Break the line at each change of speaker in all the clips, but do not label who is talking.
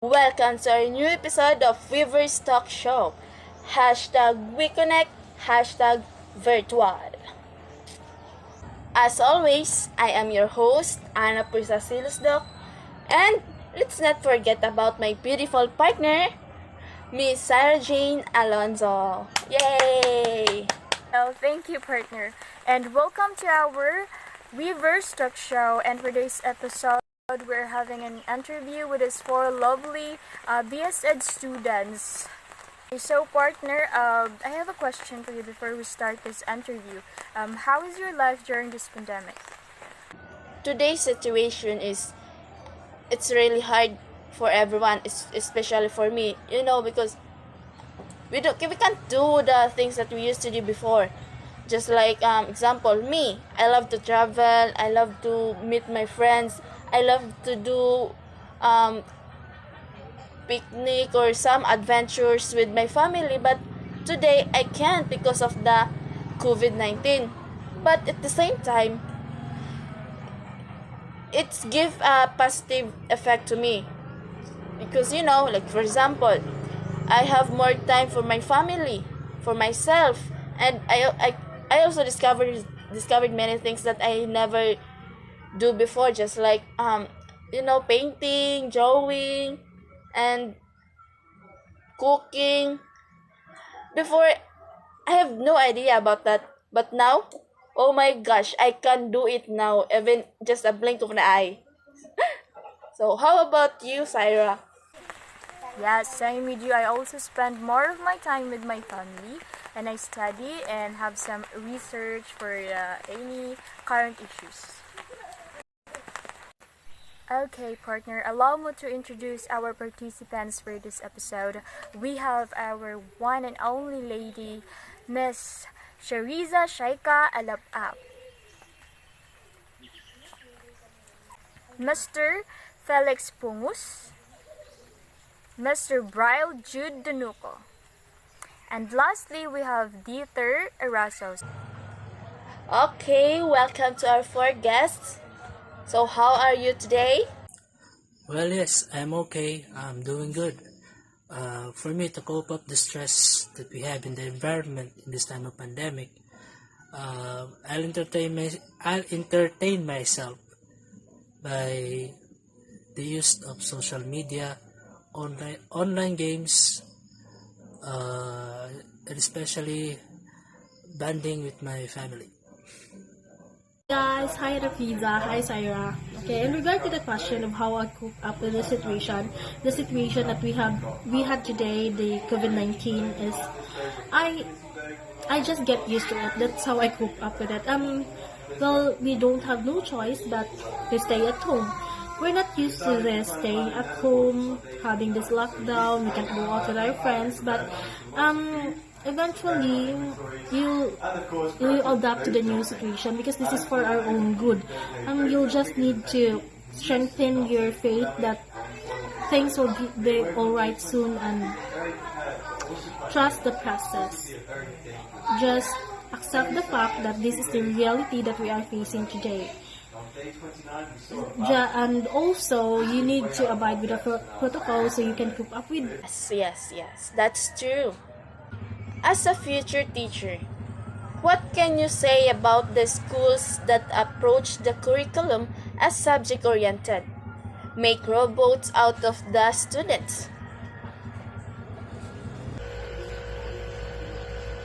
Welcome to our new episode of Weaver's Talk Show. Hashtag We Connect, hashtag virtual. As always, I am your host, Ana Doc, and let's not forget about my beautiful partner, Miss Sarah Jane Alonzo. Yay!
Oh, thank you, partner. And welcome to our Weaver's Talk Show. And for this episode, we're having an interview with us four lovely BS Ed students. So, partner, I have a question for you before we start this interview. How is your life during this pandemic?
Today's situation is it's really hard for everyone, especially for me, because we can't do the things that we used to do before. Just like example, me, I love to travel, I love to meet my friends, I love to do picnic or some adventures with my family, but today I can't because of the COVID-19. But at the same time, it's give a positive effect to me because like for example, I have more time for my family, for myself, and I also discovered many things that I never do before, just like painting, drawing, and cooking. Before, I have no idea about that, but now, oh my gosh, I can do it now, even just a blink of an eye. So how about you, Syra?
Yes, same with you. I also spend more of my time with my family, and I study and have some research for any current issues. Okay, partner, allow me to introduce our participants for this episode. We have our one and only lady, Miss Shariza Shaika Alap-ap, Mr. Felix Pungus, Mr. Bryle Jude Danuco, and lastly, we have Dieter Erasos.
Okay, welcome to our four guests. So how are you today?
Well, yes, I'm okay. I'm doing good. For me to cope up the stress that we have in the environment in this time of pandemic, I'll entertain myself by the use of social media, online games, and especially bonding with my family.
Guys, hi Rafiza, hi Syra. Okay, in regard to the question of how I cope up with the situation that we had today, the COVID-19 is, I just get used to it. That's how I cope up with it. Well, we don't have no choice but to stay at home. We're not used to this staying at home, having this lockdown. We can't go out with our friends, but eventually you adapt to the new situation because this is for our own good. You'll just need to strengthen your faith that things will be alright soon and trust the process. Just accept the fact that this is the reality that we are facing today. And also, you need to abide with the protocol so you can cope up with.
Yes, that's true. As a future teacher, what can you say about the schools that approach the curriculum as subject-oriented? Make robots out of the students?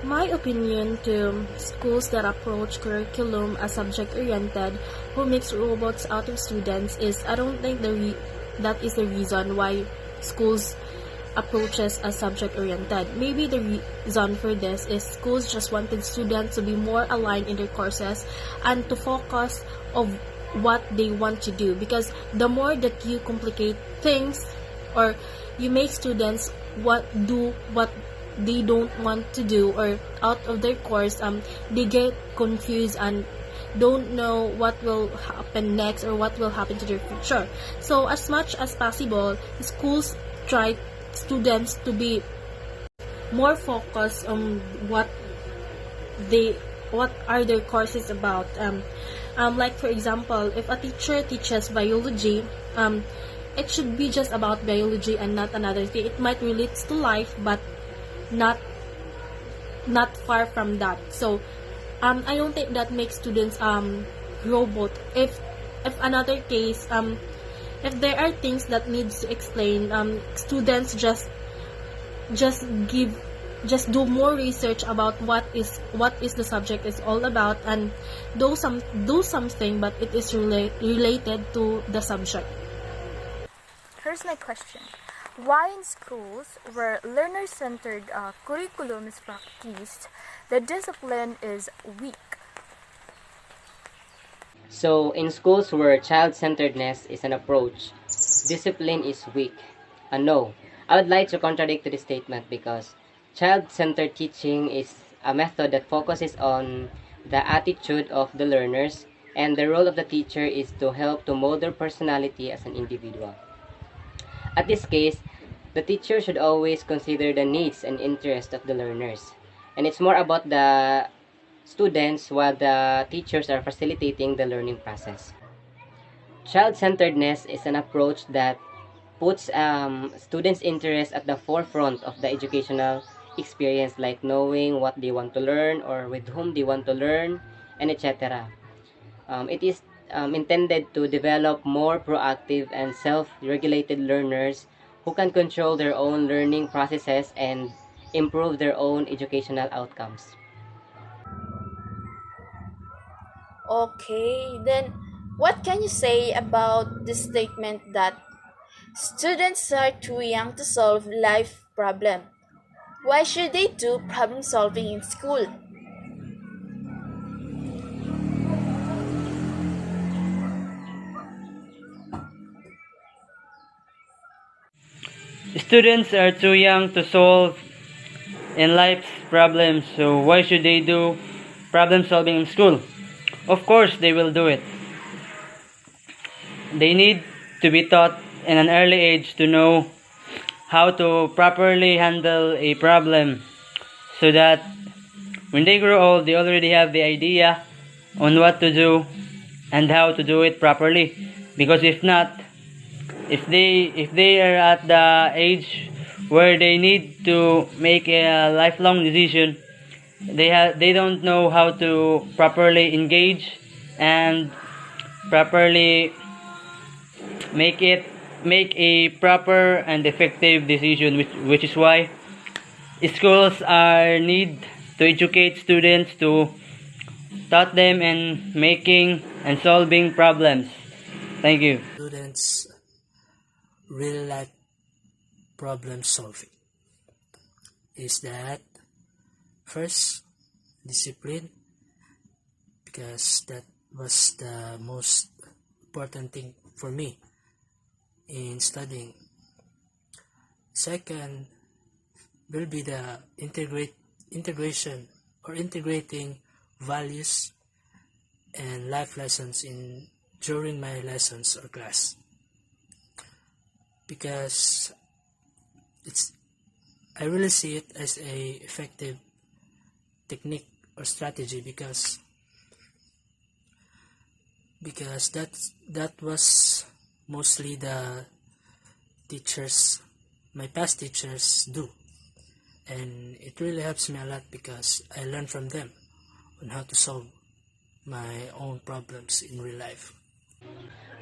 My opinion to schools that approach curriculum as subject-oriented who makes robots out of students is, I don't think that is the reason why schools approaches as subject-oriented. Maybe the reason for this is schools just wanted students to be more aligned in their courses and to focus of what they want to do, because the more that you complicate things or you make students do what they don't want to do or out of their course, they get confused and don't know what will happen next or what will happen to their future. So as much as possible, schools try students to be more focused on what are their courses about. Like for example, if a teacher teaches biology, it should be just about biology and not another thing. It might relate to life, but not not far from that. So I don't think that makes students robot. If another case, if there are things that needs to explain, students just give just do more research about what is the subject is all about, and do something, but it is related to the subject.
Here's my question. Why in schools where learner-centered curriculum is practiced, the discipline is weak?
So, in schools where child-centeredness is an approach, discipline is weak. No, I would like to contradict to this statement because child-centered teaching is a method that focuses on the attitude of the learners, and the role of the teacher is to help to mold their personality as an individual. At this case, the teacher should always consider the needs and interests of the learners. And it's more about the students while the teachers are facilitating the learning process. Child-centeredness is an approach that puts students' interests at the forefront of the educational experience, like knowing what they want to learn or with whom they want to learn, and etc. It is intended to develop more proactive and self-regulated learners who can control their own learning processes and improve their own educational outcomes.
Okay, then what can you say about the statement that students are too young to solve life problem? Why should they do problem solving in school?
Students are too young to solve in life's problems, so why should they do problem solving in school? Of course, they will do it. They need to be taught in an early age to know how to properly handle a problem so that when they grow old, they already have the idea on what to do and how to do it properly. Because if not, if they are at the age where they need to make a lifelong decision, they don't know how to properly engage and properly make a proper and effective decision, which is why schools are need to educate students to taught them in making and solving problems. Thank you.
Students really like problem solving is that first discipline, because that was the most important thing for me in studying. Second will be the integration or integrating values and life lessons in during my lessons or class, because I really see it as a effective technique or strategy, because that was mostly the teachers, my past teachers do, and it really helps me a lot because I learn from them on how to solve my own problems in real life.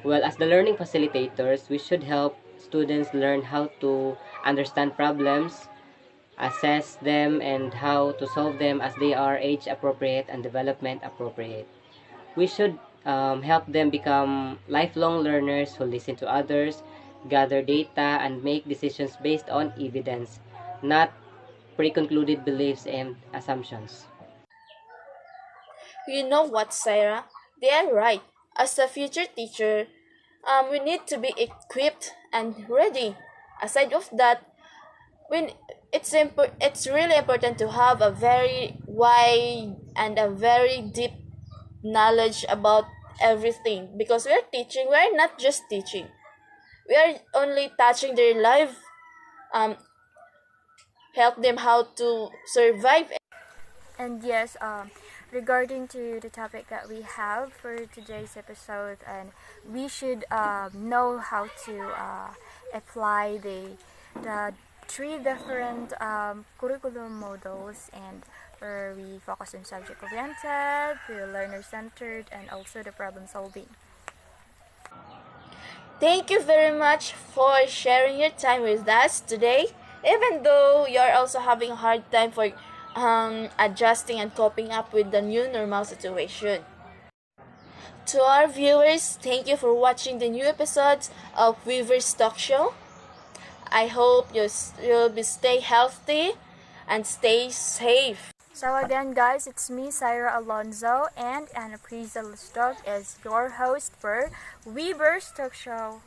Well, as the learning facilitators, we should help students learn how to understand problems, assess them, and how to solve them as they are age appropriate and development appropriate. We should help them become lifelong learners who listen to others, gather data, and make decisions based on evidence, not preconcluded beliefs and assumptions.
You know what, Sarah? They are right. As a future teacher, we need to be equipped and ready. Aside of that, when it's really important to have a very wide and a very deep knowledge about everything, because we're teaching. We're not just teaching. We are only touching their life, um, help them how to survive.
And yes, regarding to the topic that we have for today's episode, and we should know how to apply the three different curriculum models, and where we focus on subject oriented, learner centered, and also the problem solving.
Thank you very much for sharing your time with us today. Even though you're also having a hard time for adjusting and coping up with the new normal situation. To our viewers, thank you for watching the new episodes of Weaver's Talk Show. I hope you'll be stay healthy and stay safe.
So again, guys, it's me, Syra Alonzo, and Anna Prisa Lustok as your host for Weaver's Talk Show.